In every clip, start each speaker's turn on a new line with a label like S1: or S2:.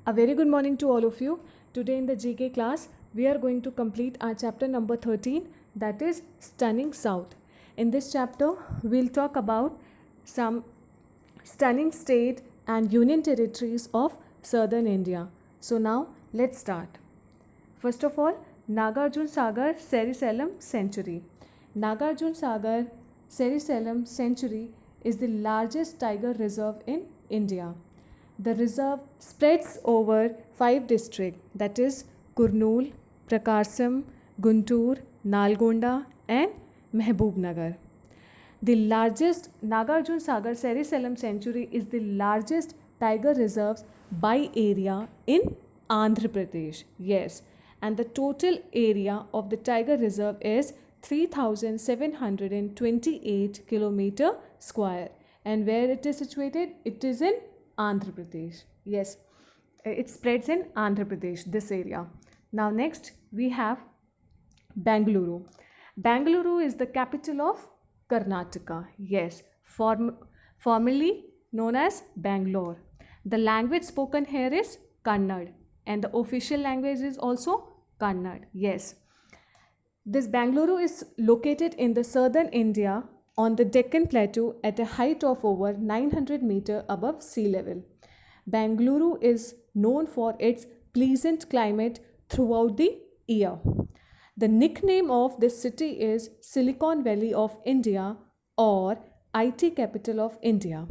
S1: A very good morning to all of you. Today in the GK class, we are going to complete our chapter number 13, that is Stunning South. In this chapter, we'll talk about some stunning state and union territories of southern India. So now let's start. First of all, Nagarjun Sagar Serisalem Sanctuary. Nagarjun Sagar Serisalem Sanctuary is the largest tiger reserve in India. The reserve spreads over 5 districts, that is Kurnool, Prakarsam, Guntur, Nalgonda and Mehboob The largest Nagarjun Sagar Serisalem Sanctuary is the largest tiger reserves by area in Andhra Pradesh. Yes, and the total area of the tiger reserve is 3728 kilometer square. And where it is situated? It is in Andhra Pradesh. Yes, it spreads in Andhra Pradesh, this area. Now next we have Bangalore. Bangalore is the capital of Karnataka. Yes, formerly known as Bangalore. The language spoken here is Kannada and the official language is also Kannada. Yes. This Bangalore is located in the southern India on the Deccan Plateau at a height of over 900 meters above sea level. Bangalore is known for its pleasant climate throughout the year. The nickname of this city is Silicon Valley of India or IT capital of India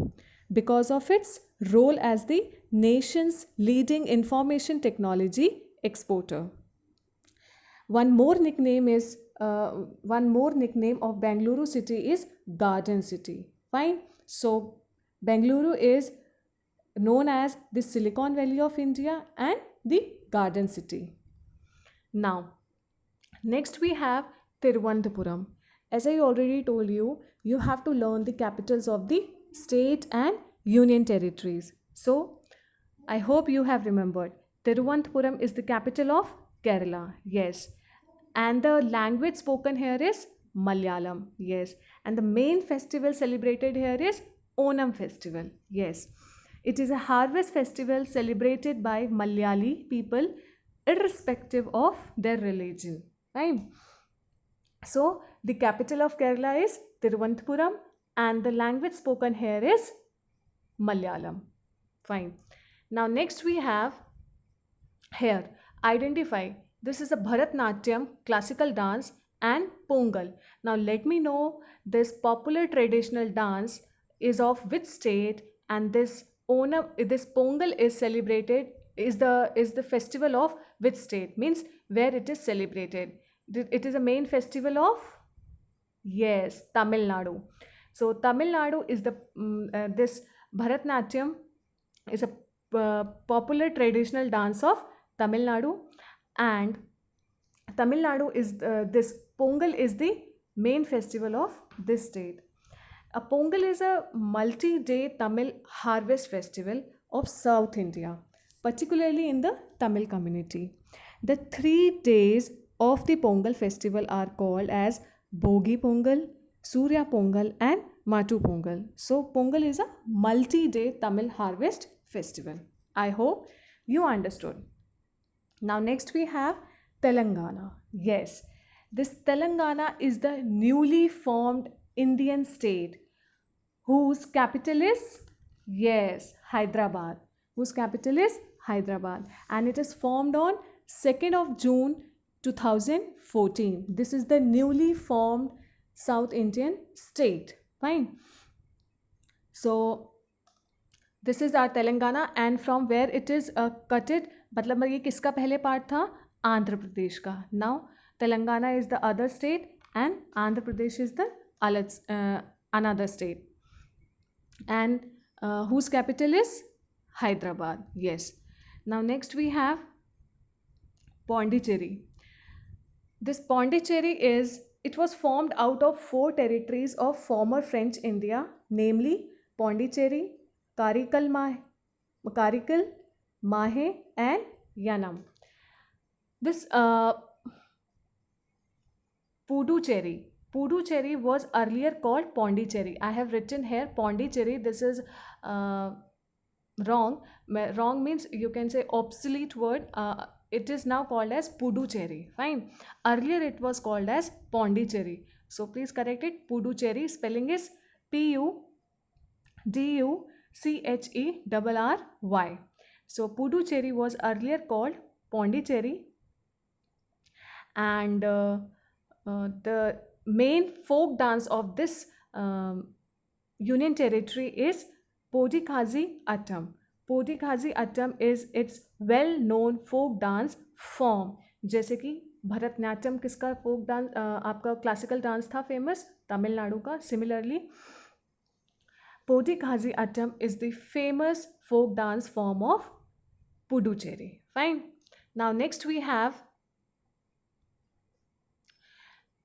S1: because of its role as the nation's leading information technology exporter. One more nickname of Bangalore city is Garden City. Fine. So Bangalore is known as the Silicon Valley of India and the Garden City. Now, next we have Thiruvananthapuram. As I already told you, you have to learn the capitals of the state and union territories. So I hope you have remembered. Thiruvananthapuram is the capital of Kerala. Yes. And the language spoken here is Malayalam. Yes. And the main festival celebrated here is Onam festival. Yes. It is a harvest festival celebrated by Malayali people irrespective of their religion. Right? So the capital of Kerala is Thiruvananthapuram and the language spoken here is Malayalam. Fine. Now next we have here identify. This is a Bharatnatyam classical dance and Pongal. Now let me know this popular traditional dance is of which state and this Pongal is celebrated is the festival of which state, means where it is celebrated. It is a main festival of, yes, Tamil Nadu. So Tamil Nadu is this Bharatnatyam is a popular traditional dance of Tamil Nadu, and Tamil Nadu is this Pongal is the main festival of this state. A Pongal is a multi-day Tamil harvest festival of South India, particularly in the Tamil community. The 3 days of the Pongal festival are called as Bogi Pongal, Surya Pongal and Matu Pongal. So Pongal is a multi-day Tamil harvest festival. I hope you understood. Now next we have Telangana. Yes, this Telangana is the newly formed Indian state whose capital is, yes, Hyderabad. Whose capital is Hyderabad, and it is formed on 2nd of June 2014. This is the newly formed South Indian state. Fine. So this is our Telangana and from where it is cutted, मतलब ये किसका पहले part था? आंध्र प्रदेश का. Now Telangana is the other state and Andhra Pradesh is the another state, and whose capital is Hyderabad. Yes. Now next we have Pondicherry. This Pondicherry it was formed out of 4 territories of former French India, namely Pondicherry, Karikal, Mahe and Yanam. This Puducherry was earlier called Pondicherry. I have written here Pondicherry. This is wrong. Wrong means you can say obsolete word. It is now called as Puducherry. Fine. Earlier it was called as Pondicherry. So please correct it. Puducherry. Spelling is Puducherry. So Puducherry was earlier called Pondicherry, and the main folk dance of this union territory is Podikhazi Attam. Podikhazi Attam is its well known folk dance form. जैसे कि भरतनाट्यम किसका folk dance, आपका classical dance था famous, Tamil Nadu का. Similarly Podikhazi Attam is the famous folk dance form of Puducherry. Fine. Now next we have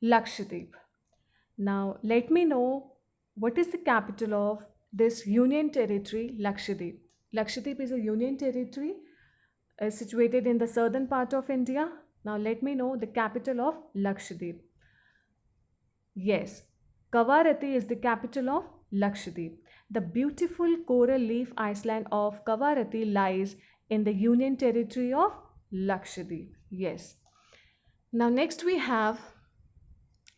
S1: Lakshadweep. Now let me know what is the capital of this union territory, Lakshadweep. Lakshadweep is a union territory situated in the southern part of India. Now let me know the capital of Lakshadweep. Yes, Kavaratti is the capital of Lakshadweep. The beautiful coral leaf island of Kavaratti lies in the union territory of Lakshadweep. Yes. Now next we have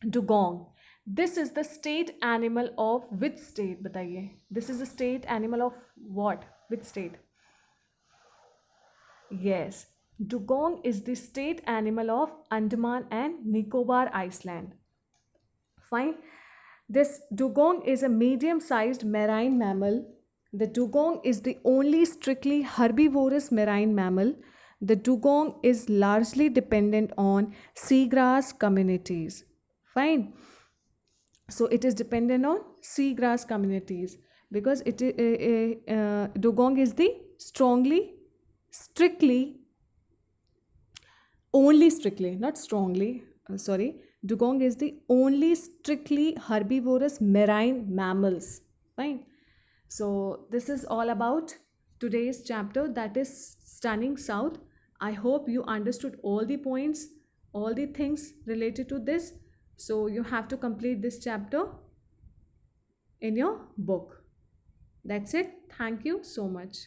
S1: Dugong. This is the state animal of which state? बताइए. This is the state animal of what? Which state? Yes. Dugong is the state animal of Andaman and Nicobar Island. Fine. This dugong is a medium-sized marine mammal. The dugong is the only strictly herbivorous marine mammal. The dugong is largely dependent on seagrass communities. Fine. So it is dependent on seagrass communities because dugong is the dugong is the only strictly herbivorous marine mammals. Fine. So this is all about today's chapter, that is Stunning South. I hope you understood all the points, all the things related to this. So you have to complete this chapter in your book. That's it. Thank you so much.